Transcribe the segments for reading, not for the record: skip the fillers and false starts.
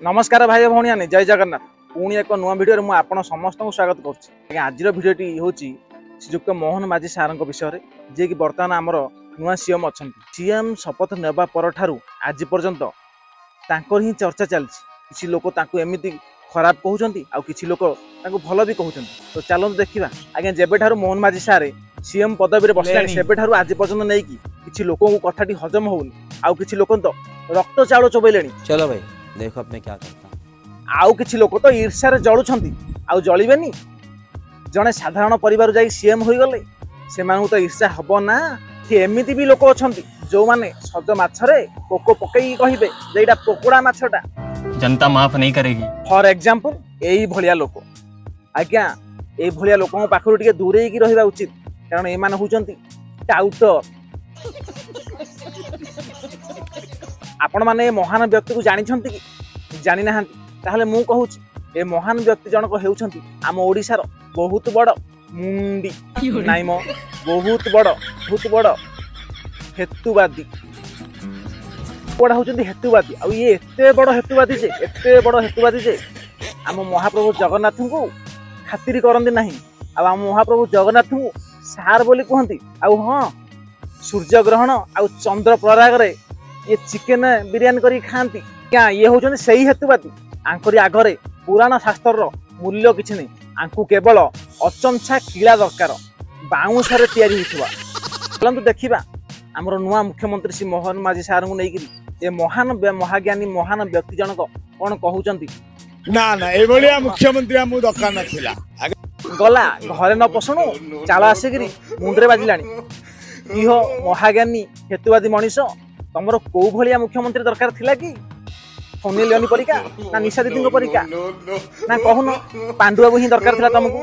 नमस्कार भाई भाई जय जगन्नाथ पुणी एक नुआ भिडियो में आपन समस्त को स्वागत करुच्ची। आज भिडियोटी हूँ श्रीजुक्त मोहन माझी सार विषय में जी कि बर्तमान आमर नुआ सीएम अच्छा सीएम शपथ नेबा पर आज पर्यंत ही चर्चा चलती। किसी लोक एमती खराब कहते आ कि लोक भल भी कहते। तो चलते देखा आज्ञा जेबेठार मोहन माझी सारे सीएम पदवी बसला सेबेठार आज पर्यंत नहीं कि लोक कथाटी हजम होनी आउ कि लोक तो रक्त चाउल चोबैले। चलो भाई देखो अब मैं क्या करता। आउ किछि लोक तो ईर्ष्यार जलुछंती आउ जलिबेनी। जने साधारण परिवार जाई सीएम होई गले से मानु तो ईर्ष्या हबो ना। कि एमिति भी लोक अछंती जो माने सज माछरे पोको पकेई कहिबे जे एटा पोकोड़ा माछटा जनता माफ नहीं करेगी। फॉर एग्जांपल एई भलिया लोक आज्ञा एई भलिया लोकन पाखरु टिके दूरेई की रहिबा उचित कारण ए मान होचंती टाउटर। आपण माने महान व्यक्ति को जानी छंती कि जानी ना ताहले मु कहूची ए महान व्यक्ति जनक हेउछंती आम ओडिसार बहुत बड़ मुंडी नाइम बहुत बड़ हेतुवादी बड़ा होचंती हेतुवादी। आ ये एते बड़ हेतुवादी जे आम महाप्रभु जगन्नाथ को खातिर करंदी नहीं। आम महाप्रभु जगन्नाथ को सार बोली कहंती। आ हां सूर्य ग्रहण आ चंद्र प्रयाग रे ये चिकेन बिरियानी करी खाती क्या ये होचंदी सही हेतुवादी। आंकरी आगरे पुराण शास्त्र मूल्य किछि नहीं। आंकु केवल अचंछा किला दरकार बाउंशरे तैयारी होइथवा। चलंतु देखिबा हमर नुआ मुख्यमंत्री श्री मोहन माझी सार को नेकिरी ए महान महाज्ञानी महान व्यक्ति जनक कोन कहउचंती ना ना ए भलिया मुख्यमंत्री हमु दरकार नथिला। गला घरे न पसणु चाला आसीगिरी मुंडरे बाजिलानी। इहो महाज्ञानी हेतुवादी मनीष तमरो को भलिया मुख्यमंत्री दरकार थिला कि सोनी लियोनी परिका ना निशा दीदी परिका ना कहून पांडु बाबू ही दरकार थिला तुमको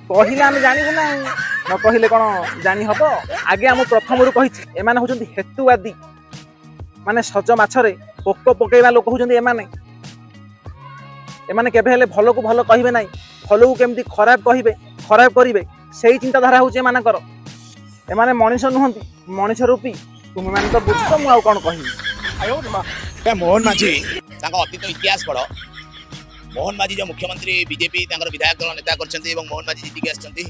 कहिले आम जानिबु ना न कहिले कोन जानी हबो। आगे हम प्रथम रु कहिछि एमाने होचंती हेतुवादी माने सज माछरे पोको पकेइबा लोक होचंती एमाने केबे हेले भलो को भलो कहिबे नाही भलो को केमती खराब कहिबे खराब करिवे सेही चिंता धारा होचे मानकर। एमाने मनीष नुहंती मनीष रूपी तुम माने तो बुझतो मु आ कोन कहिबी। मोहन माझी अतीत इतिहास पढ़। मोहन माझी जो मुख्यमंत्री बीजेपी विधायक दल नेता करछंती एवं मोहन माझी जीती के आछंती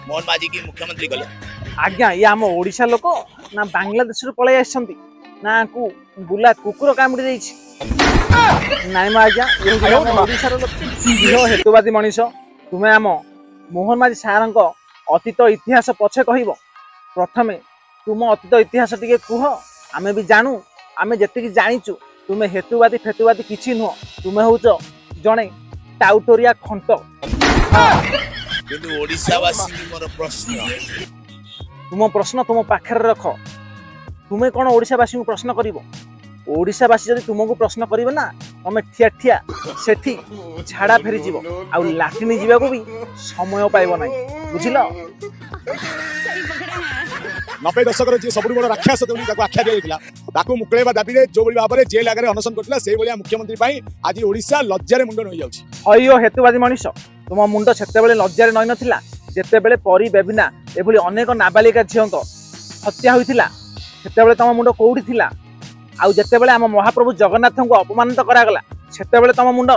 मोहन माझी की मुख्यमंत्री गले। आज्ञा ये आम ओडिशा लोक ना बांग्लादेश रु पळै आछंती ना को बुला कुकुर कामुडी देछि नाइ मा आज्ञा ये ओडिशा रो लोक इहो हेतुवादी मनीष। तुमे आम मोहन माझी सारंक अतीत इतिहास पछे कहिबो। प्रथमे तुम अतीत इतिहास टिके कुह आमे भी जानू आमे जति कि जानिचु। तुमे हेतुवादी फेतुवादी किछि नुह तुमे होउच जणे टाउटोरिया खंट। किंतु ओडिसावासी मोर प्रश्न तुम प्रश्न तुम पाखर रख। तुमे कोन ओडिसावासी को प्रश्न करिवो। ओडिसावासी जदि तुमको प्रश्न करिवे ना तमे ठिया ठिया सेठी झाड़ा फेरी जीवो आ लाटिनी जीवा को भी समय पाइबो नाही बुझिलो। 90 दशक जी सब बड़ राक्षस आख्या दिया मुकलेवा दाबी जो भाव में जेल आगे अनशन करता से मुख्यमंत्री आज ओडिशा लज्जार मुंड नई जाउछि। अयो हेतुवादी मनीष तुम मुंड सेते लज्जार नई नथिला जेते परी बेबिना एभली अनेक नाबालिका झीक हत्या होइथिला सेते तुम मुंड कोउठी थिला। आउ जेते आम महाप्रभु जगन्नाथ को अपमानित करागला सेते तुम मुंड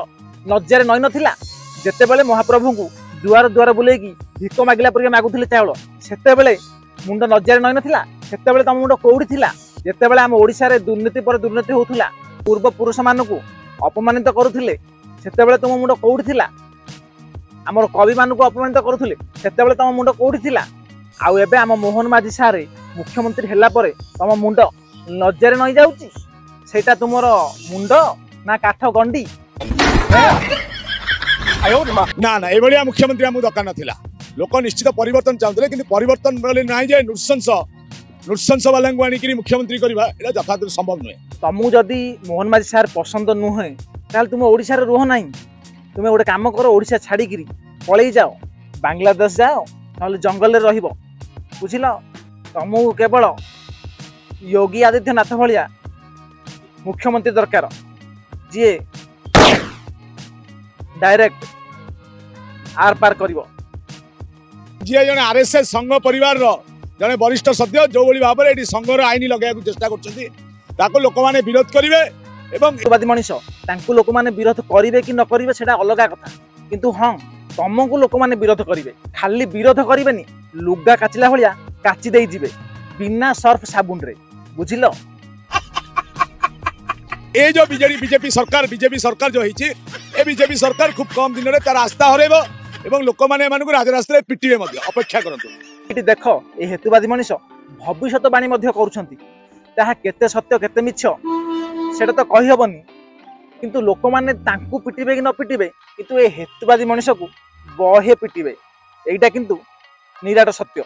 लज्जार नई नथिला। जेते महाप्रभु को दुआर दुआर बुलेकी भिक मागिला पर मागुथिले चाउल सेते मुंड लज्जार नई नथिला। सेते तुम मुंड कोउठी थिला जेते आम ओडिशा रे दुर्नीति पर दुर्नीति होउथिला पूर्व पुरुष मानकु अपमानित करुथिले सेते तुम मुंड कोउठी थिला। आमर कवि मानकु अपमानित करुथिले सेते तुम मुंड कोउठी थिला। आउ एबे आम मोहन माझी सारे मुख्यमंत्री हैला परे तुम मुंड लज्जार नई जाउची सेटा तुमर मुंड ना काठ गंडी। ना ना ए भलिया मुख्यमंत्री हमु दरकार नथिला। लोक निश्चित परिवर्तन चाहते कि परिवर्तन ना जे नृशंस वाला आनिक मुख्यमंत्री करवा यथार्थ संभव नुहे। तुमको जदि मोहन माझी सार पसंद नुहे ताल तुम ओडिशा रे रुह नाही। तुम गोटे काम कर ओडिशा छाड़ी पलि जाओ बांग्लादेश जाओ ना जंगल रे रहिबो बुझिल। तुमको केवल योगी आदित्यनाथ भलिया मुख्यमंत्री दरकार जी डायरेक्ट आर पार करिवो। जी जने आरएसएस संघ परिवार जने वरिष्ठ सदस्य जो भाव में संघर आईन लगे चेष्टा कर लोक मैंने विरोध करेंगे। मनीष ତାଙ୍କୁ ଲୋକମାନେ ବିରୋଧ କରିବେ କି ନ କରିବେ ସେଟା ଅଲଗା କଥା, କିନ୍ତୁ ହଁ ତମକୁ ଲୋକମାନେ ବିରୋଧ କରିବେ। ଖାଲି ବିରୋଧ କରିବେନି, ଲୁଗା କାଚିଲା ଭଳିଆ କାଚି ଦେଇ ଯିବେ ବିନା ସର୍ଫ ସାବୁନରେ, ବୁଝିଲ? ये जो बीजेपी सरकार जो होती है बीजेपी सरकार खूब कम दिन में तार आस्था हरैब एवं लोक मैंने राजरास्ता पिटिबे अपेक्षा करंतु। एटी देख ए हेतुवादी मनीष भविष्यवाणी करुछंती, ताहा केते सत्य केते मिछ सेटा तो कहि हबनी, किंतु लोक माने तांकू पिटिबे कि न पिटिबे, किंतु ए हेतुवादी मनीष को बहे पिटिबे, एटा किंतु निराट सत्य।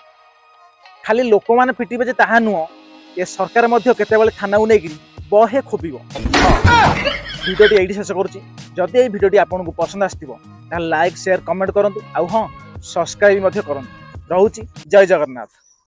खाली लोक माने पिटिबे जे ताहा नुह, ए सरकार मध्य केतेबेले थाना नेकी बहे खोपिबो। भिडियोटी एठी शेष करूची। जदि ए भिडियोटी आपनको पसंद आस्तिबो ताहा लाइक शेयर कमेंट करंतु, आउ हां सब्सक्राइब मध्य करंतु। रहूची, जय जगन्नाथ।